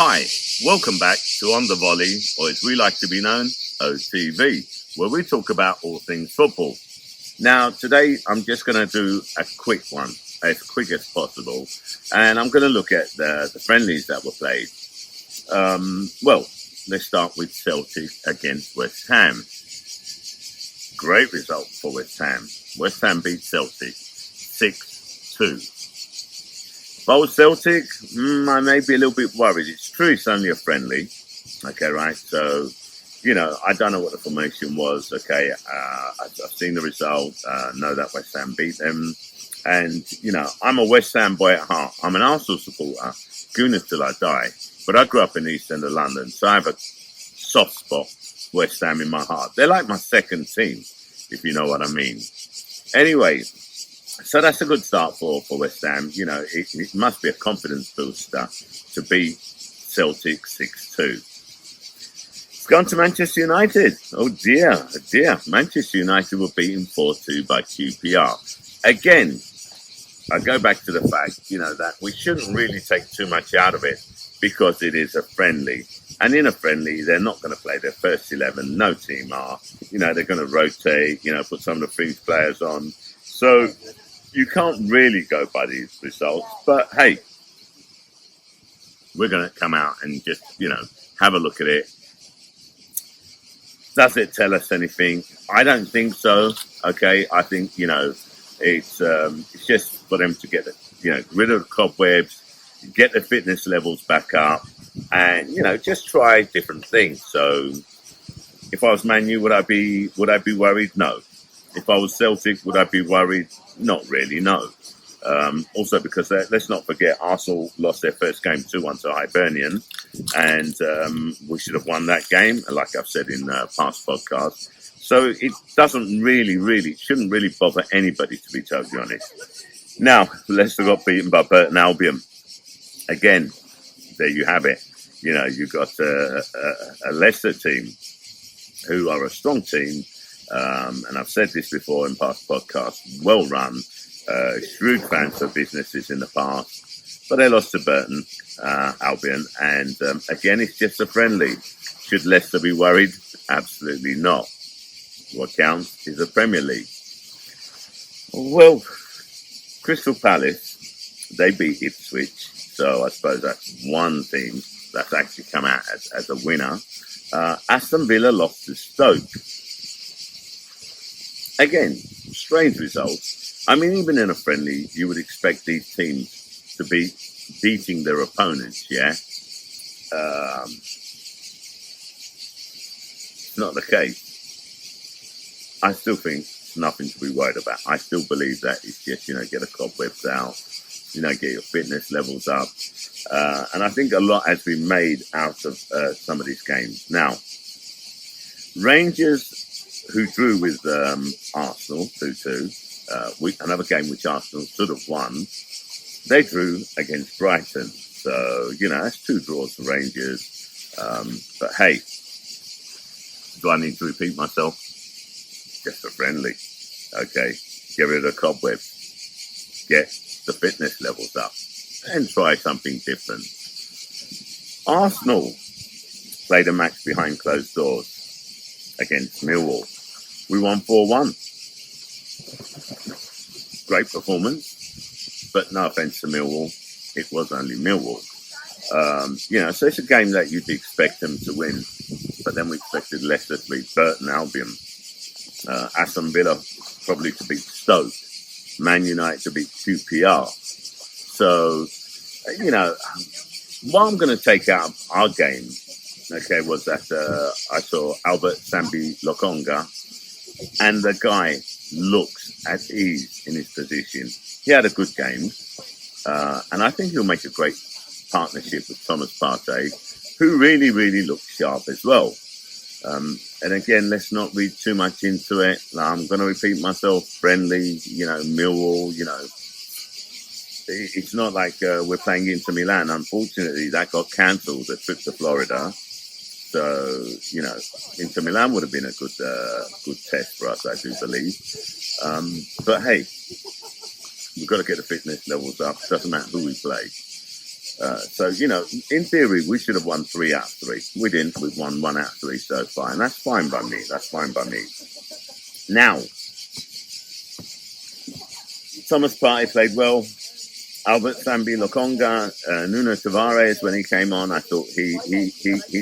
Hi, welcome back to On the Volley, or as we like to be known, OTV, where we talk about all things football. Now, today I'm just going to do a quick one, as quick as possible, and I'm going to look at the friendlies that were played. Well, let's start with Celtic against West Ham. Great result for West Ham. West Ham beat Celtic 6-2. If I was Celtic, I may be a little bit worried. It's true it's only a friendly. Okay, right? So, I don't know what the formation was. Okay, I've seen the result. Know that West Ham beat them. And, I'm a West Ham boy at heart. I'm an Arsenal supporter, Gooners till I die. But I grew up in the East End of London, so I have a soft spot, West Ham, in my heart. They're like my second team, if you know what I mean. Anyway, so that's a good start for West Ham. It must be a confidence booster to beat Celtic 6-2. It's gone to Manchester United. Oh dear. Manchester United were beaten 4-2 by QPR. Again, I go back to the fact, that we shouldn't really take too much out of it because it is a friendly. And in a friendly, they're not going to play their first 11. No team are. They're going to rotate, put some of the fringe players on. So you can't really go by these results. But, hey, we're going to come out and just, have a look at it. Does it tell us anything? I don't think so. Okay, I think, it's just for them to get, rid of the cobwebs, get the fitness levels back up, and just try different things. So, if I was Man U, would I be worried? No. If I was Celtic, would I be worried? Not really. No. Also, because let's not forget, Arsenal lost their first game 2-1 to Hibernian, and we should have won that game, like I've said in past podcasts. So it doesn't really, shouldn't really bother anybody, to be totally honest. Now, Leicester got beaten by Burton Albion. Again, there you have it. You've got a Leicester team who are a strong team. And I've said this before in past podcasts, well run, shrewd fans for businesses in the past. But they lost to Burton Albion. And again, it's just a friendly. Should Leicester be worried? Absolutely not. What counts is the Premier League. Well, Crystal Palace, they beat Ipswich. So I suppose that's one team that's actually come out as a winner. Aston Villa lost to Stoke. Again, strange results. I mean, even in a friendly, you would expect these teams to be beating their opponents, yeah? It's not the case. I still think it's nothing to be worried about. I still believe that it's just, get the cobwebs out, get your fitness levels up. And I think a lot has been made out of some of these games. Now, Rangers, who drew with Arsenal 2-2, another game which Arsenal should have won, they drew against Brighton. So, that's 2 draws for Rangers. But hey, do I need to repeat myself? Just a friendly. Okay, get rid of the cobwebs. Get the fitness levels up. And try something different. Arsenal played a match behind closed doors against Millwall. We won 4-1. Great performance, but no offence to Millwall, it was only Millwall. So it's a game that you'd expect them to win, but then we expected Leicester to beat Burton Albion, Aston Villa probably to beat Stoke, Man United to beat QPR. So, what I'm going to take out of our game, okay, was that I saw Albert Sambi Lokonga, and the guy looks at ease in his position. He had a good game, and I think he'll make a great partnership with Thomas Partey, who really looked sharp as well. And again, let's not read too much into it. I'm going to repeat myself, friendly, Millwall, It's not like we're playing Inter Milan. Unfortunately, that got cancelled, the trip to Florida. So, Inter Milan would have been a good test for us, I do believe. But hey, we've got to get the fitness levels up. Doesn't matter who we play. So, in theory, we should have won 3 out of 3. We didn't. We've won 1 out of 3 so far, and that's fine by me. That's fine by me. Now, Thomas Partey played well. Albert Sambi Lokonga, Nuno Tavares, when he came on, I thought he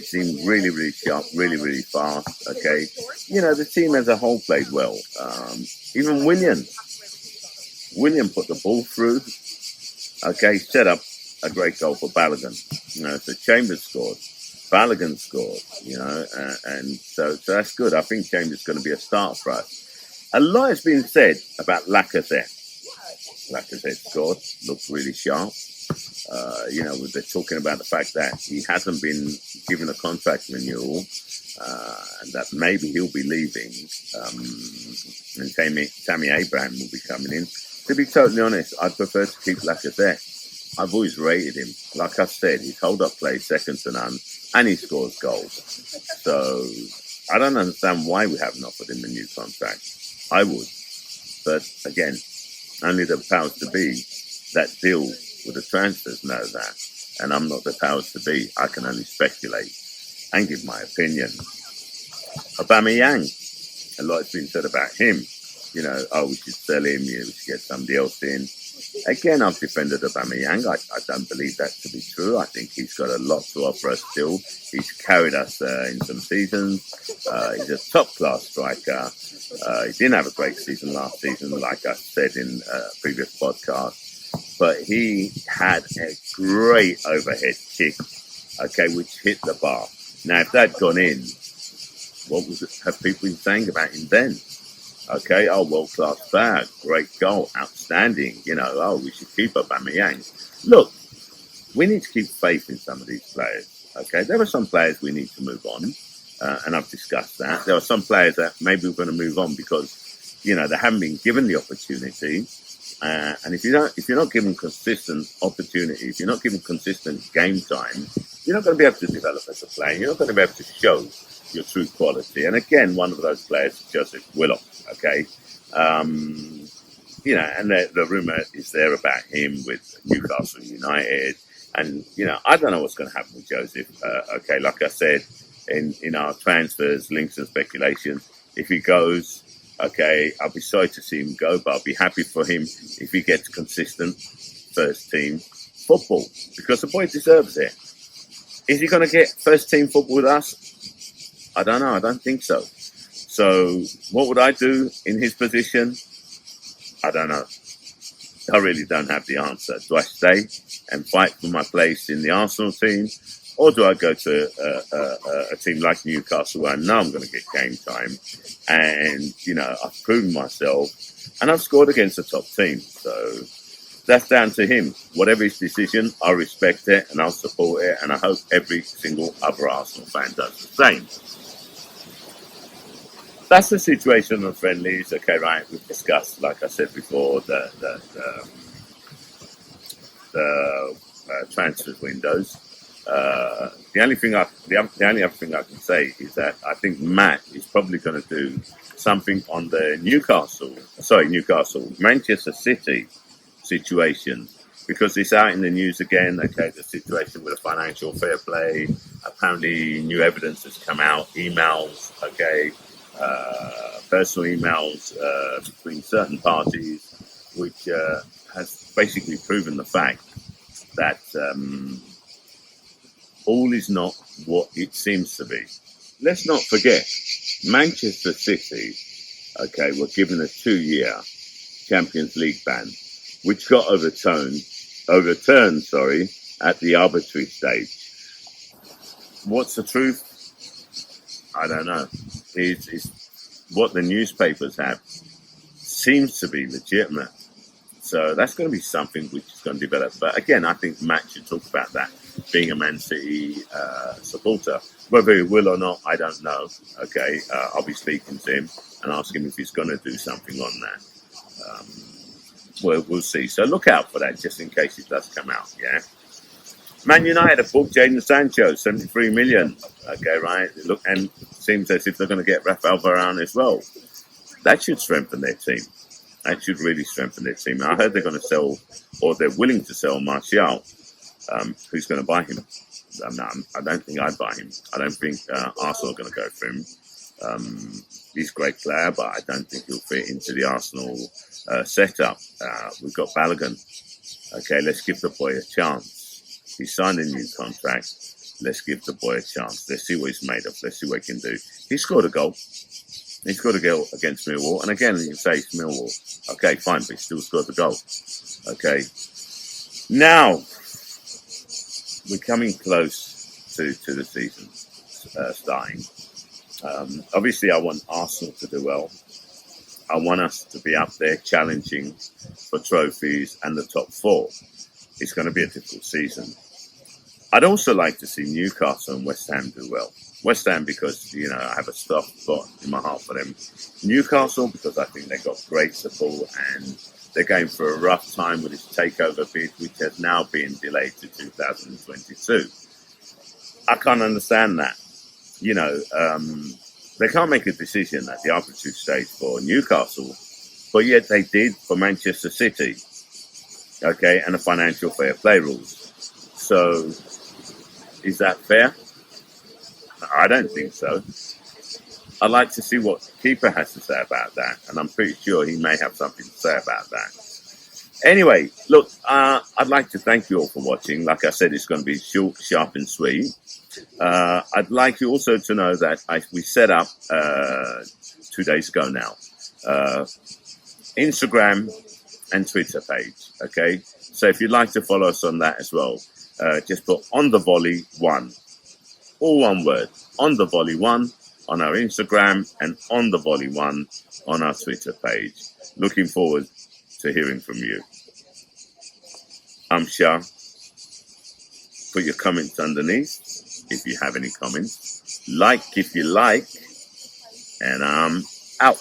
seemed really, really sharp, really, really fast. Okay. The team as a whole played well. Even William put the ball through. Okay. Set up a great goal for Balogun. So Chambers scored. Balogun scored, and so that's good. I think Chambers is going to be a start for us. A lot has been said about Lacazette. Lacazette scored, looked really sharp. They're talking about the fact that he hasn't been given a contract renewal, and that maybe he'll be leaving, and Tammy Abraham will be coming in. To be totally honest, I'd prefer to keep Lacazette. I've always rated him. Like I said, his hold-up play is second to none, and he scores goals. So I don't understand why we haven't offered him a new contract. I would. But again, only the powers to be that deal with the transfers know that. And I'm not the powers to be. I can only speculate and give my opinion. Aubameyang, a lot has been said about him. We should sell him, we should get somebody else in. Again, I've defended Aubameyang. I don't believe that to be true. I think he's got a lot to offer us still. He's carried us in some seasons. He's a top-class striker. He didn't have a great season last season, like I said in a previous podcast. But he had a great overhead kick, which hit the bar. Now, if that had gone in, what have people been saying about him then? World-class player, great goal, outstanding. We should keep Aubameyang. Look, we need to keep faith in some of these players. There are some players we need to move on, and I've discussed that. There are some players that maybe we're going to move on because, they haven't been given the opportunity. And if you're not given consistent opportunity, if you're not given consistent game time, you're not going to be able to develop as a player. You're not going to be able to show your true quality. And again, one of those players is Joseph Willock. And the rumour is there about him with Newcastle United. And, I don't know what's going to happen with Joseph. Like I said, in our transfers, links and speculation, if he goes, I'll be sorry to see him go, but I'll be happy for him if he gets consistent first team football, because the boy deserves it. Is he going to get first team football with us? I don't know. I don't think so. So what would I do in his position? I don't know. I really don't have the answer. Do I stay and fight for my place in the Arsenal team? Or do I go to a team like Newcastle where I know I'm going to get game time? And, I've proven myself and I've scored against the top team. So that's down to him. Whatever his decision, I'll respect it and I'll support it. And I hope every single other Arsenal fan does the same. That's the situation on friendlies. Right. We've discussed, like I said before, the transfer windows. The only other thing I can say is that I think Matt is probably going to do something on the Manchester City situation, because it's out in the news again. The situation with the financial fair play. Apparently, new evidence has come out. Emails. Personal emails between certain parties, which has basically proven the fact that all is not what it seems to be. Let's not forget, Manchester City, were given a 2-year Champions League ban, which got overturned, at the arbitrary stage. What's the truth? I don't know. It's what the newspapers have seems to be legitimate. So that's going to be something which is going to develop. But again, I think Matt should talk about that, being a Man City supporter. Whether he will or not, I don't know. I'll be speaking to him and ask him if he's going to do something on that. We'll see. So look out for that, just in case it does come out, yeah? Man United have booked Jadon Sancho, 73 million. Right? Look, and seems as if they're going to get Rafael Varane as well. That should strengthen their team. That should really strengthen their team. I heard they're going to sell, or they're willing to sell Martial. Who's going to buy him? No, I don't think I'd buy him. I don't think Arsenal are going to go for him. He's a great player, but I don't think he'll fit into the Arsenal setup. We've got Balogun. Okay, let's give the boy a chance. He signed a new contract. Let's give the boy a chance. Let's see what he's made of. Let's see what he can do. He scored a goal. He scored a goal against Millwall. And again, you can say it's Millwall. Okay, fine, but he still scored the goal. Okay. Now, we're coming close to the season starting. Obviously, I want Arsenal to do well. I want us to be up there challenging for trophies and the top four. It's going to be a difficult season. I'd also like to see Newcastle and West Ham do well. West Ham because, I have a soft spot in my heart for them. Newcastle because I think they've got great support and they're going for a rough time with this takeover bid, which has now been delayed to 2022. I can't understand that. They can't make a decision at the arbitrary stage for Newcastle, but yet they did for Manchester City. Okay, and the financial fair play rules. So, is that fair? I don't think so. I'd like to see what the keeper has to say about that, and I'm pretty sure he may have something to say about that. Anyway, look, I'd like to thank you all for watching. Like I said, it's going to be short, sharp, and sweet. I'd like you also to know that we set up 2 days ago now Instagram and Twitter page. Okay, so if you'd like to follow us on that as well, just put On The Volley 1, all one word, On The Volley 1 on our Instagram and On The Volley 1 on our Twitter page. Looking forward to hearing from you. I'm Shah. Put your comments underneath if you have any comments. Like if you like. And I'm out.